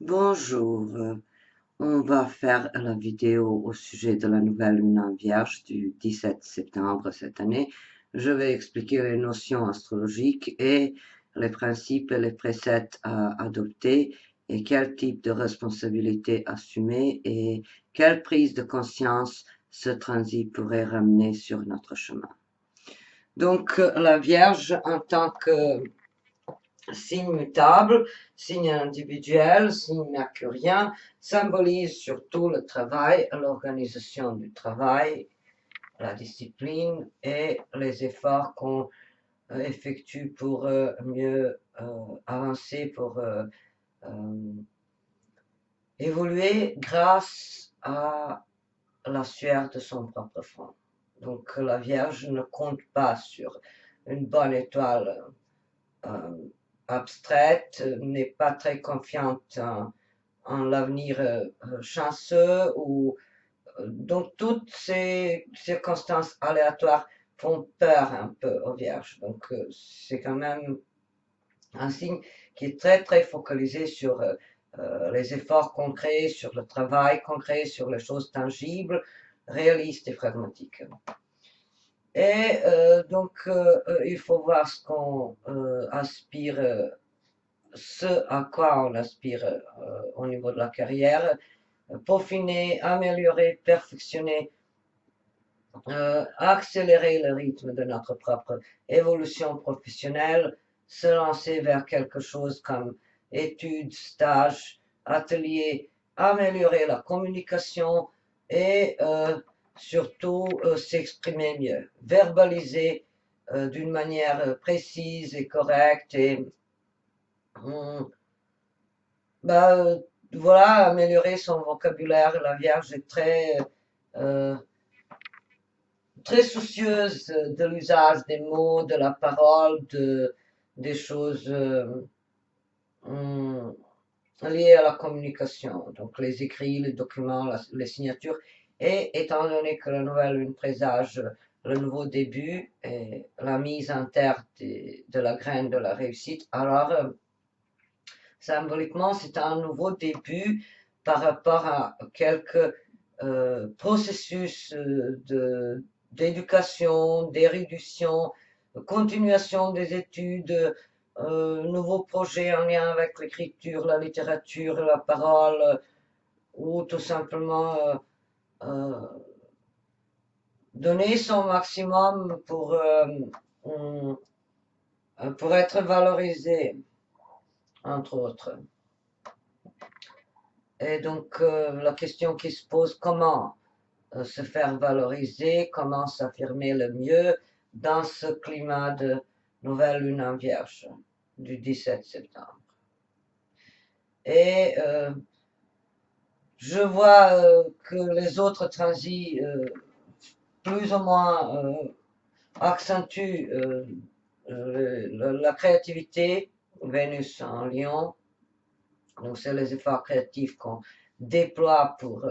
Bonjour, on va faire la vidéo au sujet de la nouvelle lune en Vierge du 17 septembre cette année. Je vais expliquer les notions astrologiques et les principes et les préceptes à adopter et quel type de responsabilité assumer et quelle prise de conscience ce transit pourrait ramener sur notre chemin. Donc, la Vierge en tant que signe mutable, signe individuel, signe mercurien, symbolise surtout le travail, l'organisation du travail, la discipline et les efforts qu'on effectue pour mieux avancer, pour évoluer grâce à la sueur de son propre front. Donc la Vierge ne compte pas sur une bonne étoile abstraite, n'est pas très confiante en l'avenir chanceux ou donc toutes ces circonstances aléatoires font peur un peu aux Vierges. Donc c'est quand même un signe qui est très très focalisé sur les efforts concrets, sur le travail concret, sur les choses tangibles, réalistes et pragmatiques. Et donc, il faut voir ce qu'on aspire, ce à quoi on aspire au niveau de la carrière, peaufiner, améliorer, perfectionner, accélérer le rythme de notre propre évolution professionnelle, se lancer vers quelque chose comme études, stages, ateliers, améliorer la communication et surtout s'exprimer mieux, verbaliser d'une manière précise et correcte et bah, voilà, améliorer son vocabulaire. La Vierge est euh, très soucieuse de l'usage des mots, de la parole, des choses liées à la communication. Donc les écrits, les documents, les signatures. Et étant donné que la nouvelle lune présage le nouveau début et la mise en terre de la graine de la réussite, alors symboliquement c'est un nouveau début par rapport à quelques processus d'éducation, d'érudition, continuation des études, nouveaux projets en lien avec l'écriture, la littérature, la parole, ou tout simplement euh, donner son maximum pour être valorisé, entre autres. Et donc la question qui se pose, comment se faire valoriser, comment s'affirmer le mieux dans ce climat de nouvelle lune en Vierge du 17 septembre. Et je vois que les autres transits plus ou moins accentuent la créativité, Vénus en Lion, donc c'est les efforts créatifs qu'on déploie pour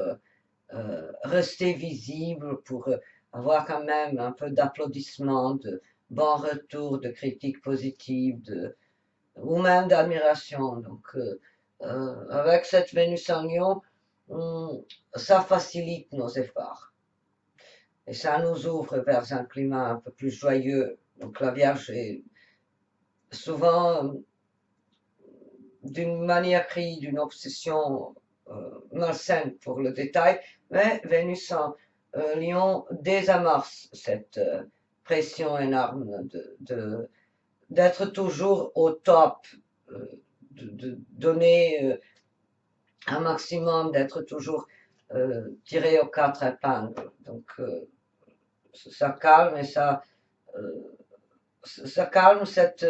rester visible, pour avoir quand même un peu d'applaudissements, de bons retours, de critiques positives, ou même d'admiration. Donc, avec cette Vénus en Lion, ça facilite nos efforts. Et ça nous ouvre vers un climat un peu plus joyeux. Donc la Vierge est souvent d'une maniaquerie, d'une obsession malsaine pour le détail, mais Vénus en Lion désamorce cette pression énorme d'être toujours au top, de donner un maximum, d'être toujours tiré aux quatre épingles. Donc ça calme et ça calme cette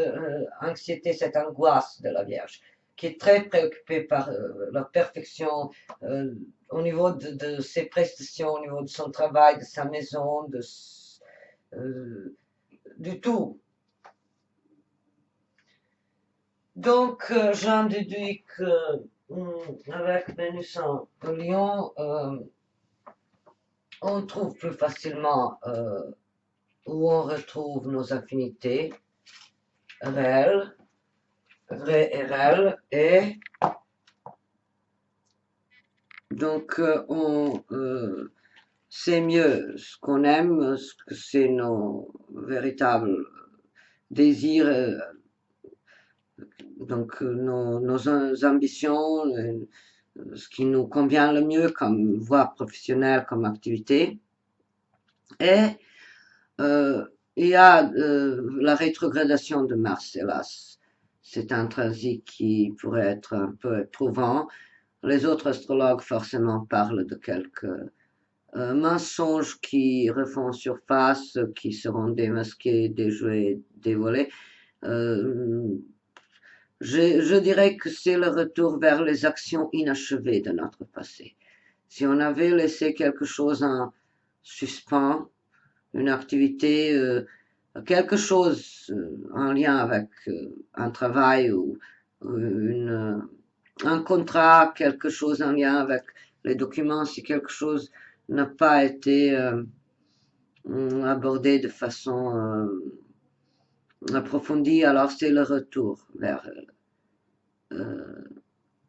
anxiété, cette angoisse de la Vierge, qui est très préoccupée par la perfection au niveau de ses prestations, au niveau de son travail, de sa maison, du tout. Donc, j'en déduis que avec Vénus en Lion, on trouve plus facilement où on retrouve nos affinités réelles, vraies et réelles, et Donc, on sait mieux ce qu'on aime, ce que c'est nos véritables désirs, donc nos ambitions, ce qui nous convient le mieux comme voie professionnelle, comme activité. Et il y a la rétrogradation de Mars, hélas. C'est un transit qui pourrait être un peu éprouvant. Les autres astrologues forcément parlent de quelques mensonges qui refont surface, qui seront démasqués, déjoués, dévoilés. Euh, je dirais que c'est le retour vers les actions inachevées de notre passé. Si on avait laissé quelque chose en suspens, une activité, quelque chose en lien avec un travail ou un contrat, quelque chose en lien avec les documents, si quelque chose n'a pas été abordé de façon approfondie, alors c'est le retour vers euh,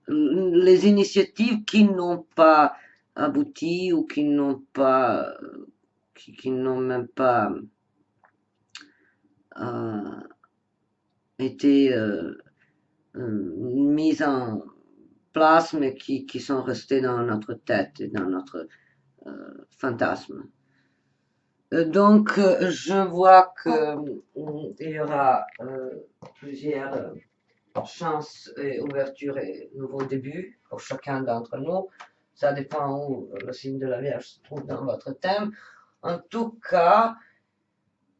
les initiatives qui n'ont pas abouti ou qui n'ont pas, qui n'ont même pas été mises en place, mais qui sont restées dans notre tête et dans notre fantasme. Donc, je vois qu'il y aura plusieurs chances et ouvertures et nouveaux débuts pour chacun d'entre nous. Ça dépend où le signe de la Vierge se trouve dans votre thème. En tout cas,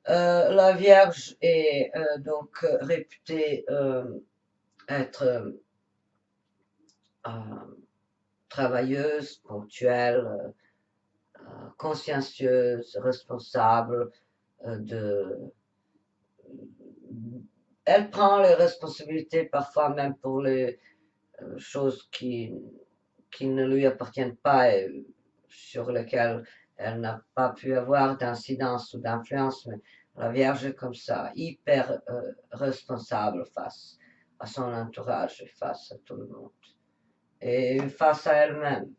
la Vierge est donc réputée être travailleuse, ponctuelle, consciencieuse, responsable. Elle prend les responsabilités parfois même pour les choses qui ne lui appartiennent pas et sur lesquelles elle n'a pas pu avoir d'incidence ou d'influence, mais la Vierge est comme ça, hyper responsable face à son entourage et face à tout le monde et face à elle-même.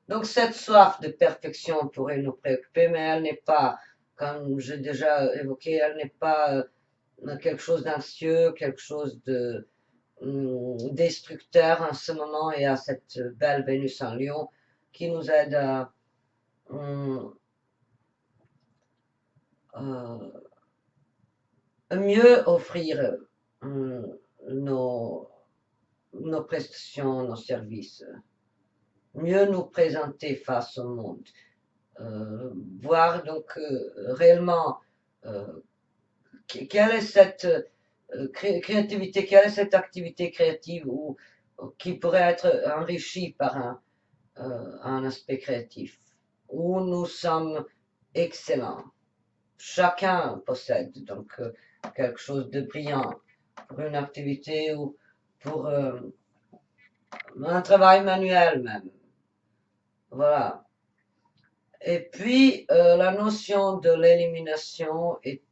Donc cette soif de perfection pourrait nous préoccuper, mais elle n'est pas, comme j'ai déjà évoqué, elle n'est pas quelque chose d'anxieux, quelque chose de destructeur en ce moment, et à cette belle Vénus en Lion qui nous aide à mieux offrir nos, nos prestations, nos services, mieux nous présenter face au monde. Voir donc réellement quelle est cette créativité, quelle est cette activité créative qui pourrait être enrichie par un aspect créatif, où nous sommes excellents. Chacun possède donc quelque chose de brillant pour une activité ou pour un travail manuel même. Voilà. Et puis, la notion de l'élimination est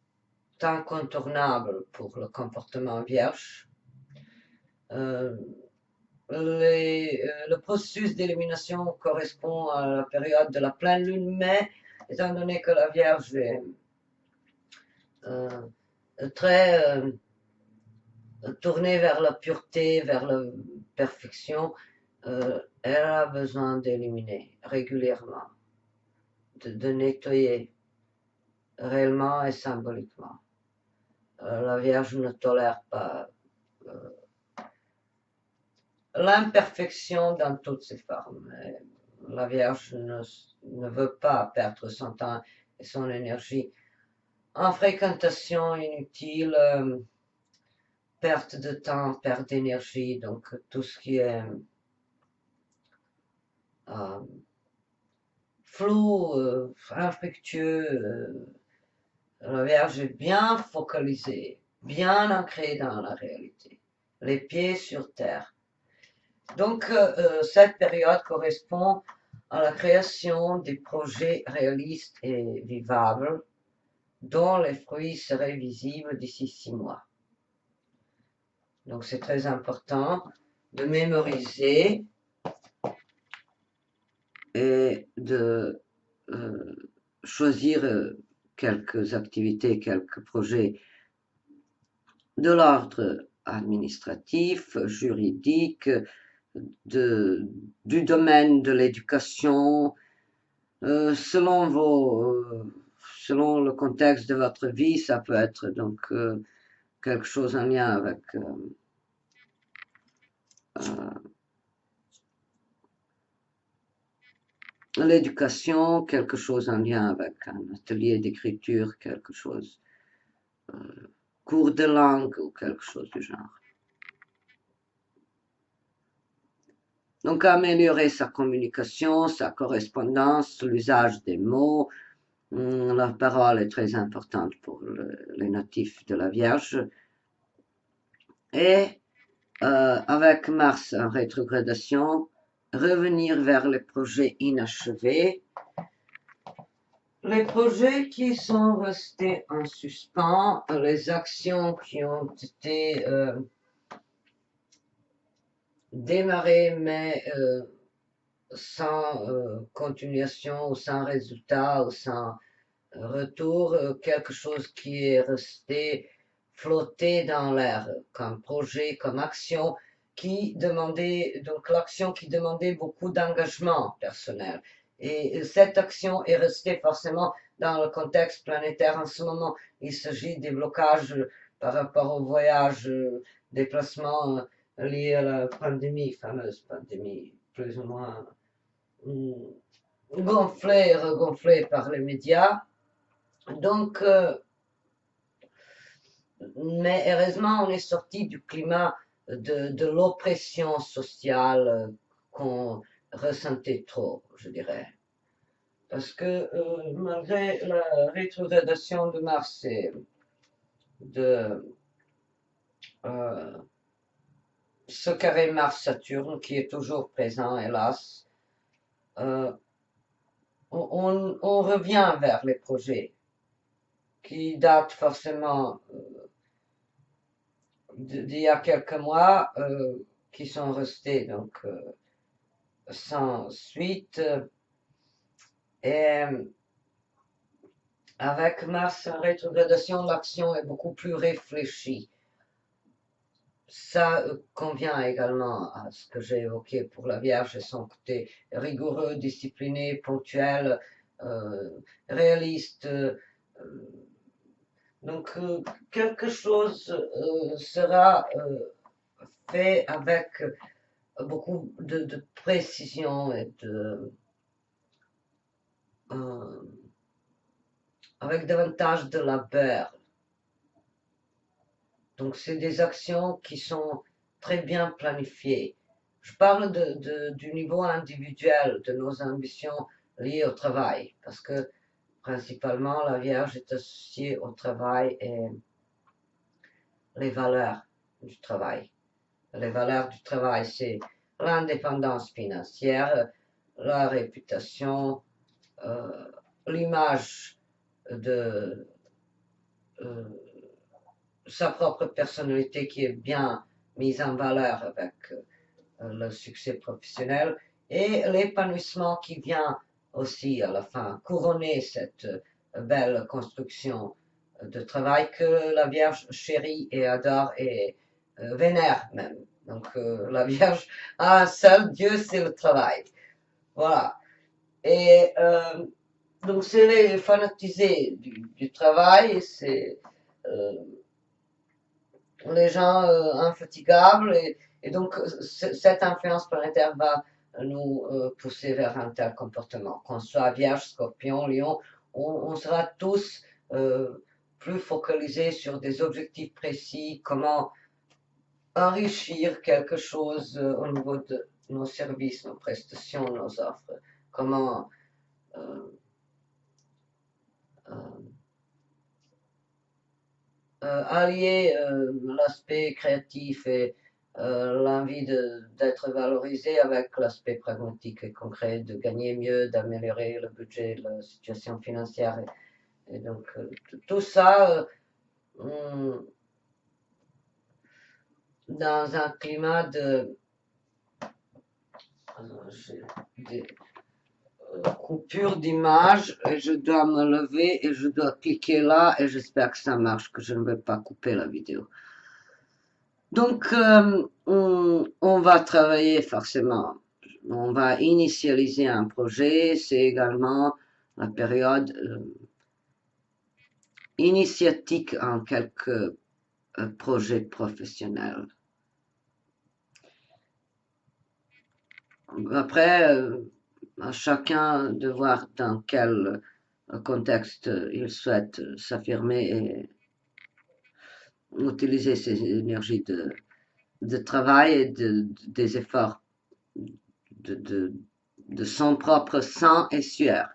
incontournable pour le comportement vierge. Le processus d'élimination correspond à la période de la pleine lune, mais étant donné que la Vierge est très tournée vers la pureté, vers la perfection, elle a besoin d'éliminer régulièrement, de nettoyer réellement et symboliquement. La Vierge ne tolère pas l'imperfection dans toutes ses formes. La Vierge ne veut pas perdre son temps et son énergie en fréquentation inutile, perte de temps, perte d'énergie, donc tout ce qui est flou, infructueux. La Vierge est bien focalisée, bien ancrée dans la réalité, les pieds sur terre. Donc, cette période correspond à la création des projets réalistes et vivables dont les fruits seraient visibles d'ici 6 mois. Donc, c'est très important de mémoriser et de choisir quelques activités, quelques projets de l'ordre administratif, juridique, du domaine de l'éducation, selon le contexte de votre vie, ça peut être donc quelque chose en lien avec l'éducation, quelque chose en lien avec un atelier d'écriture, quelque chose, cours de langue ou quelque chose du genre. Donc, améliorer sa communication, sa correspondance, l'usage des mots. La parole est très importante pour les natifs de la Vierge. Et avec Mars en rétrogradation, revenir vers les projets inachevés, les projets qui sont restés en suspens, les actions qui ont été démarrées mais sans continuation ou sans résultat ou sans retour, quelque chose qui est resté flotter dans l'air, comme projet, comme action, qui demandait, donc l'action qui demandait beaucoup d'engagement personnel. Et cette action est restée forcément dans le contexte planétaire en ce moment. Il s'agit des blocages par rapport au voyage, déplacements liés à la pandémie, fameuse pandémie, plus ou moins gonflée, regonflée par les médias. Donc, mais heureusement, on est sorti du climat de l'oppression sociale qu'on ressentait trop, je dirais. Parce que malgré la rétrogradation de Mars et de ce carré Mars-Saturne qui est toujours présent, hélas, euh, on revient vers les projets qui datent forcément d'il y a quelques mois, qui sont restés donc sans suite. Et avec Mars en rétrogradation, l'action est beaucoup plus réfléchie. Ça convient également à ce que j'ai évoqué pour la Vierge et son côté rigoureux, discipliné, ponctuel, réaliste. Donc quelque chose sera fait avec beaucoup de précision et avec davantage de labeur. Donc, c'est des actions qui sont très bien planifiées. Je parle du niveau individuel, de nos ambitions liées au travail, parce que principalement la Vierge est associée au travail et les valeurs du travail. Les valeurs du travail, c'est l'indépendance financière, la réputation, l'image de sa propre personnalité qui est bien mise en valeur avec le succès professionnel et l'épanouissement qui vient aussi à la fin couronner cette belle construction de travail que la Vierge chérit et adore et vénère même. Donc la Vierge a un seul Dieu, c'est le travail. Voilà. Et donc c'est les fanatisés du travail, c'est les gens infatigables et donc cette influence planétaire va nous pousser vers un tel comportement. Qu'on soit Vierge, Scorpion, Lion, on sera tous plus focalisés sur des objectifs précis, comment enrichir quelque chose au niveau de nos services, nos prestations, nos offres, comment allier l'aspect créatif et l'envie d'être valorisé avec l'aspect pragmatique et concret, de gagner mieux, d'améliorer le budget, la situation financière. Et donc, tout ça dans un climat de coupure d'image et je dois me lever et je dois cliquer là et j'espère que ça marche, que je ne vais pas couper la vidéo. Donc, on va travailler forcément, on va initialiser un projet, c'est également la période initiatique en quelques projets professionnels. Après, à chacun de voir dans quel contexte il souhaite s'affirmer et utiliser ses énergies de travail et des efforts de, de, de son propre sang et sueur.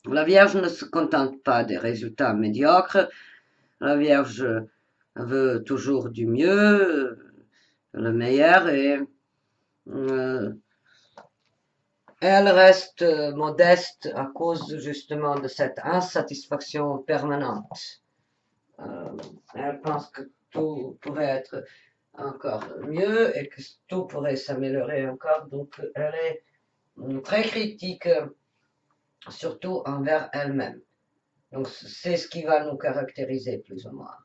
La Vierge ne se contente pas des résultats médiocres, la Vierge veut toujours du mieux, le meilleur, et elle reste modeste à cause justement de cette insatisfaction permanente. Elle pense que tout pourrait être encore mieux et que tout pourrait s'améliorer encore, donc elle est très critique, surtout envers elle-même. Donc c'est ce qui va nous caractériser plus ou moins,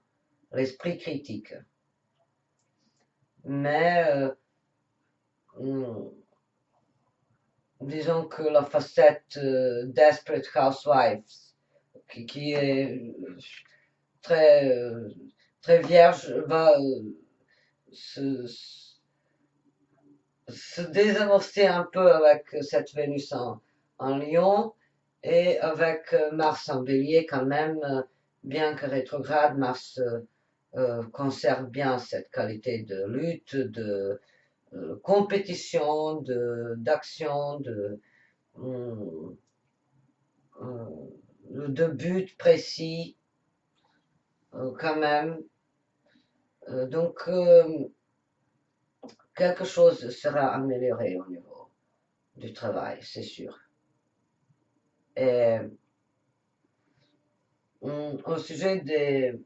l'esprit critique. Mais disons que la facette Desperate Housewives, qui est très vierge, va se désamorcer un peu avec cette Vénus en Lion et avec Mars en Bélier quand même, bien que rétrograde, Mars conserve bien cette qualité de lutte, de compétition, d'action, de but précis quand même. Donc quelque chose sera amélioré au niveau du travail, c'est sûr. Et au sujet de,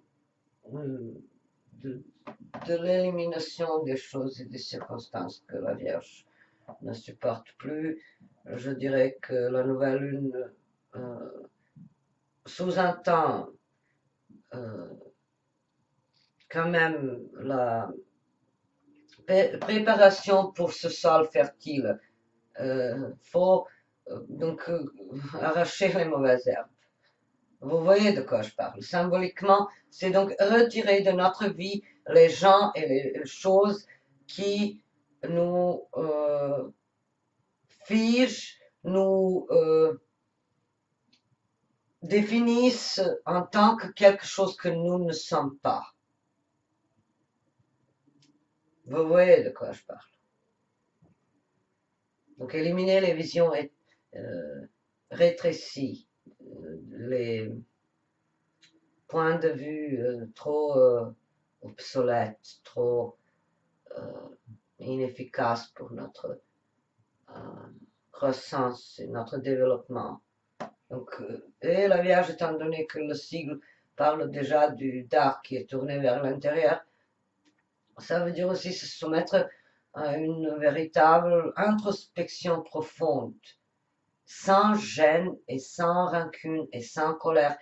de l'élimination des choses et des circonstances que la Vierge ne supporte plus, je dirais que la nouvelle lune sous-entend quand même la préparation pour ce sol fertile. Faut donc arracher les mauvaises herbes. Vous voyez de quoi je parle. Symboliquement, c'est donc retirer de notre vie les gens et les choses qui nous figent, nous définissent en tant que quelque chose que nous ne sommes pas. Vous voyez de quoi je parle. Donc éliminer les visions rétrécies, les points de vue trop obsolètes, trop inefficaces pour notre croissance et notre développement. Donc, et la Vierge, étant donné que le sigle parle déjà du dark qui est tourné vers l'intérieur, ça veut dire aussi se soumettre à une véritable introspection profonde, sans gêne et sans rancune et sans colère,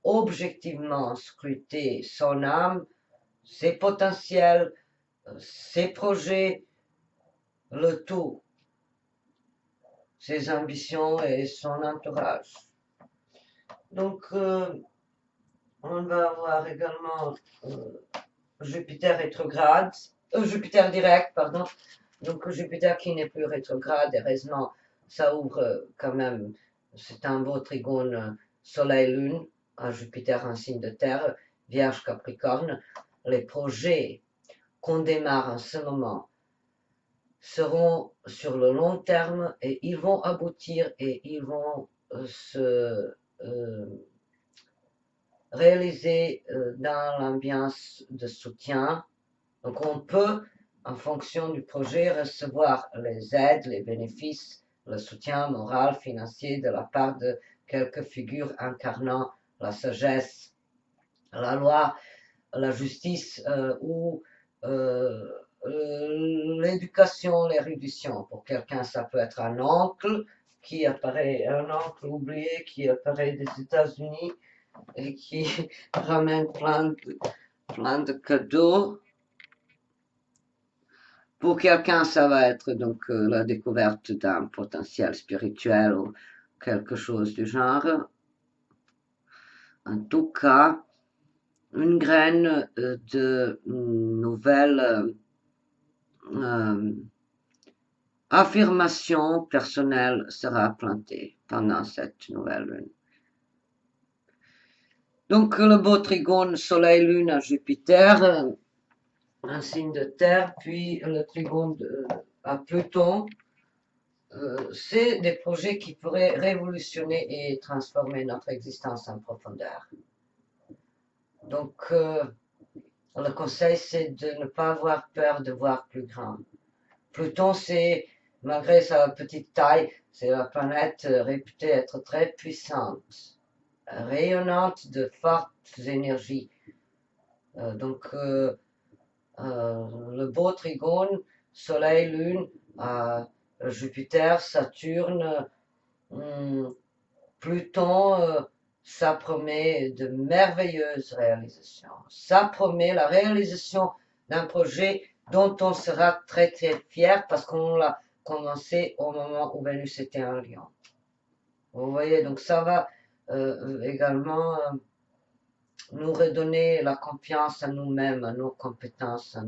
objectivement scruter son âme, ses potentiels, ses projets, le tout, ses ambitions et son entourage. Donc, on va avoir également Jupiter rétrograde, Jupiter direct, pardon. Donc Jupiter qui n'est plus rétrograde, heureusement, ça ouvre quand même, c'est un beau trigone Soleil-Lune, à Jupiter en signe de terre, Vierge Capricorne. Les projets qu'on démarre en ce moment seront sur le long terme et ils vont aboutir et ils vont se réaliser dans l'ambiance de soutien. Donc on peut, en fonction du projet, recevoir les aides, les bénéfices, le soutien moral, financier de la part de quelques figures incarnant la sagesse, la loi, la justice ou l'éducation, l'érudition. Pour quelqu'un, ça peut être un oncle qui apparaît, un oncle oublié qui apparaît des États-Unis et qui ramène plein de cadeaux. Pour quelqu'un, ça va être donc la découverte d'un potentiel spirituel ou quelque chose du genre. En tout cas, une graine de nouvelle affirmation personnelle sera plantée pendant cette nouvelle lune. Donc le beau trigone Soleil-Lune à Jupiter, un signe de terre, puis le trigone à Pluton, c'est des projets qui pourraient révolutionner et transformer notre existence en profondeur. Donc le conseil, c'est de ne pas avoir peur de voir plus grand. Pluton, c'est, malgré sa petite taille, c'est la planète réputée être très puissante, rayonnante de fortes énergies. Donc, le beau trigone, Soleil, Lune, Jupiter, Saturne, Pluton, ça promet de merveilleuses réalisations. Ça promet la réalisation d'un projet dont on sera très très fier parce qu'on l'a commencé au moment où Vénus était en Lion. Vous voyez, donc ça va également nous redonner la confiance en nous-mêmes, à nos compétences, à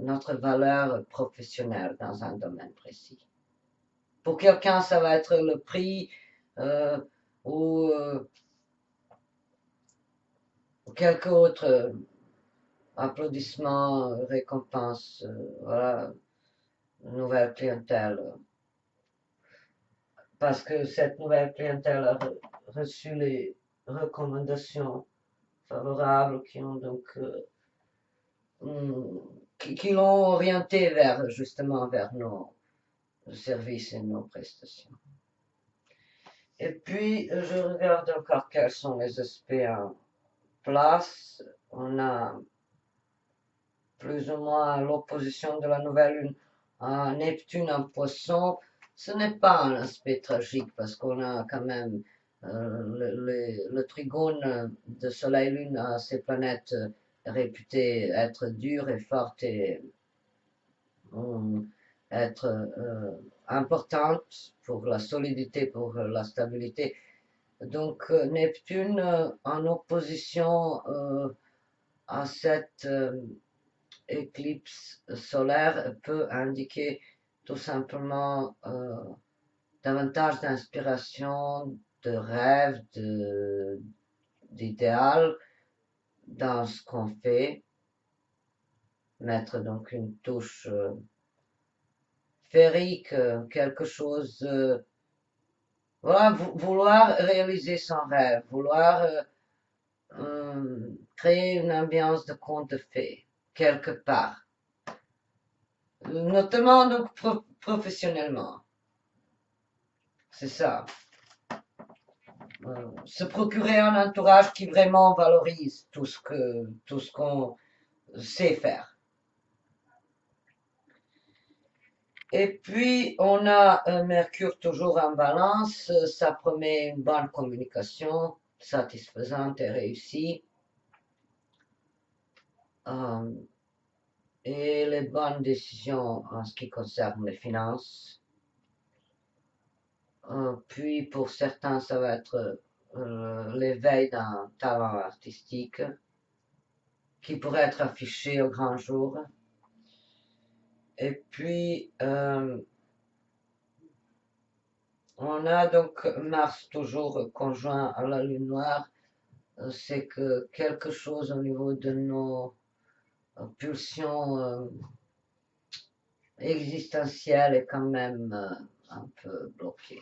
notre valeur professionnelle dans un domaine précis. Pour quelqu'un, ça va être le prix ou quelque autre applaudissement, récompense, voilà, nouvelle clientèle. Parce que cette nouvelle clientèle a reçu les recommandations favorables qui ont donc qui l'ont orienté vers justement vers nos services et nos prestations. Et puis je regarde encore quels sont les aspects en place. On a plus ou moins l'opposition de la nouvelle lune à Neptune en Poisson. Ce n'est pas un aspect tragique parce qu'on a quand même le trigone de Soleil-Lune à ces planètes réputées être dures et fortes et être importantes pour la solidité, pour la stabilité. Donc Neptune en opposition à cette éclipse solaire peut indiquer tout simplement davantage d'inspiration, de rêve, d'idéal dans ce qu'on fait. Mettre donc une touche féerique, quelque chose, voilà, vouloir réaliser son rêve, vouloir créer une ambiance de conte de fées, quelque part. Notamment donc professionnellement. C'est ça. Se procurer un entourage qui vraiment valorise tout ce qu'on sait faire. Et puis, on a Mercure toujours en balance, ça promet une bonne communication, satisfaisante et réussie. Et les bonnes décisions en ce qui concerne les finances. Puis, pour certains, ça va être l'éveil d'un talent artistique qui pourrait être affiché au grand jour. Et puis, on a donc Mars toujours conjoint à la Lune noire. C'est que quelque chose au niveau de nos pulsions existentielles est quand même un peu bloqué.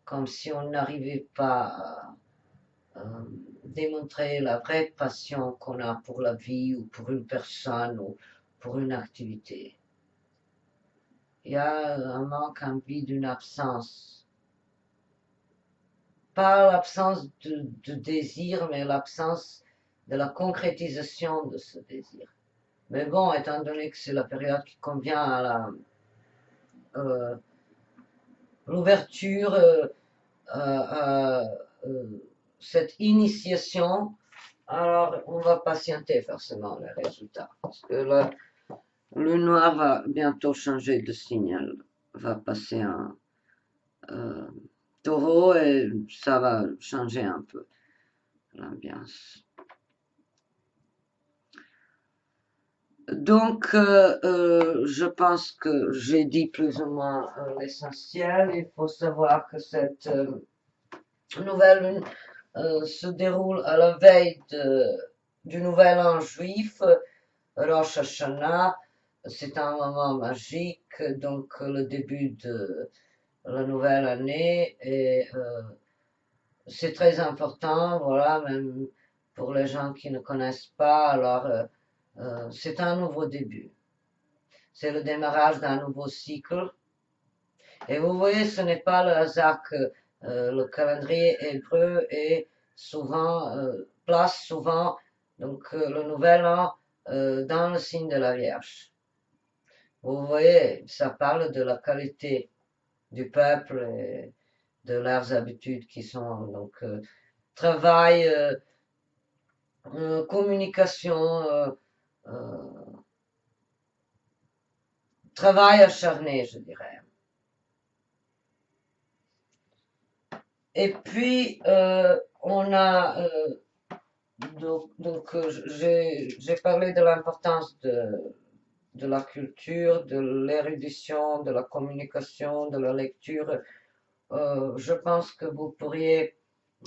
Comme si on n'arrivait pas à démontrer la vraie passion qu'on a pour la vie ou pour une personne ou pour une activité. Il y a un manque, un vide, une absence. Pas l'absence de désir, mais l'absence de la concrétisation de ce désir. Mais bon, étant donné que c'est la période qui convient à l'ouverture à cette initiation, alors on va patienter forcément les résultats. Parce que le noir va bientôt changer de signal, va passer en taureau et ça va changer un peu l'ambiance. Donc, je pense que j'ai dit plus ou moins l'essentiel. Il faut savoir que cette nouvelle lune se déroule à la veille du Nouvel An juif, Rosh Hashanah. C'est un moment magique, donc le début de la nouvelle année. Et c'est très important, voilà, même pour les gens qui ne connaissent pas. Alors, c'est un nouveau début. C'est le démarrage d'un nouveau cycle. Et vous voyez, ce n'est pas le hasard que le calendrier hébreu est souvent, place souvent donc, le nouvel an dans le signe de la Vierge. Vous voyez, ça parle de la qualité du peuple et de leurs habitudes qui sont donc travail, communication, travail acharné, je dirais. Et puis, on a, donc j'ai parlé de l'importance de la culture, de l'érudition, de la communication, de la lecture. Je pense que vous pourriez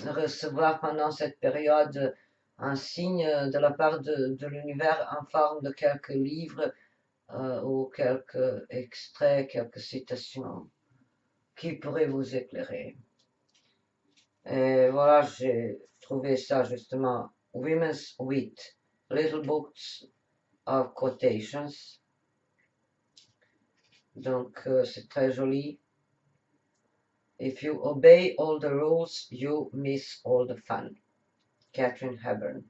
recevoir pendant cette période un signe de la part de l'univers en forme de quelques livres ou quelques extraits, quelques citations qui pourraient vous éclairer. Et voilà, j'ai trouvé ça justement, Women's Wheat, Little Books of Quotations. Donc, c'est très joli. If you obey all the rules, you miss all the fun. Catherine Hepburn.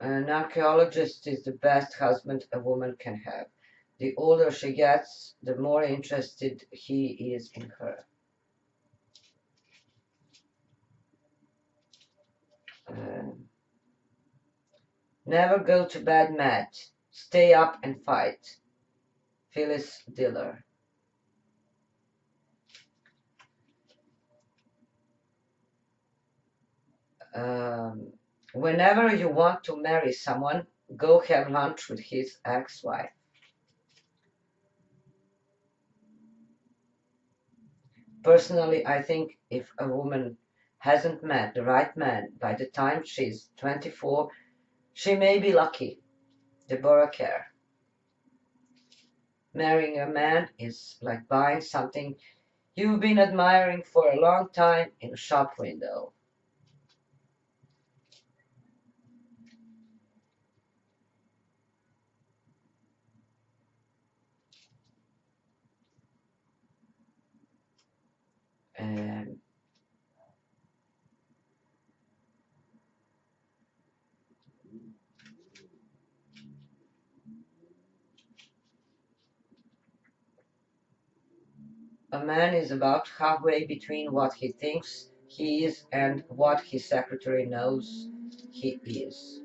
An archaeologist is the best husband a woman can have. The older she gets, the more interested he is in her. Never go to bed mad. Stay up and fight. Phyllis Diller. Whenever you want to marry someone, go have lunch with his ex-wife. Personally, I think if a woman hasn't met the right man by the time she's 24, she may be lucky. Deborah Kerr. Marrying a man is like buying something you've been admiring for a long time in a shop window. A man is about halfway between what he thinks he is and what his secretary knows he is.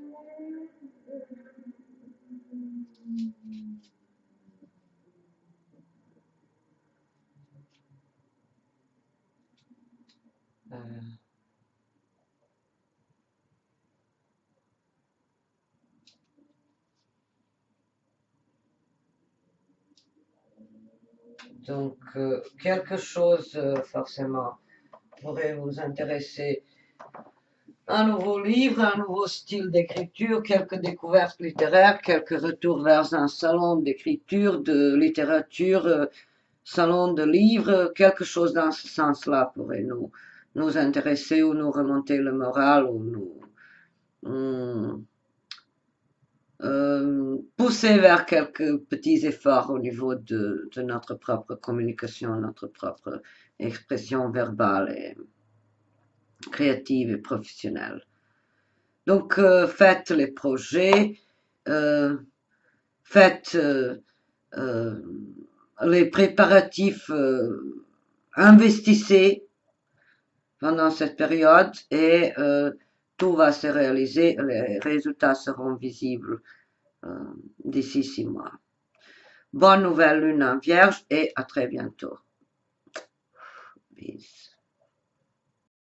Donc, quelque chose forcément pourrait vous intéresser. Un nouveau livre, un nouveau style d'écriture, quelques découvertes littéraires, quelques retours vers un salon d'écriture, de littérature, salon de livres, quelque chose dans ce sens-là pourrait nous intéresser ou nous remonter le moral ou nous pousser vers quelques petits efforts au niveau de notre propre communication, notre propre expression verbale et créative et professionnelle. Donc, faites les projets, faites euh, les préparatifs, investissez pendant cette période et tout va se réaliser, les résultats seront visibles euh, d'ici 6 mois. Bonne nouvelle lune en vierge et à très bientôt. Peace.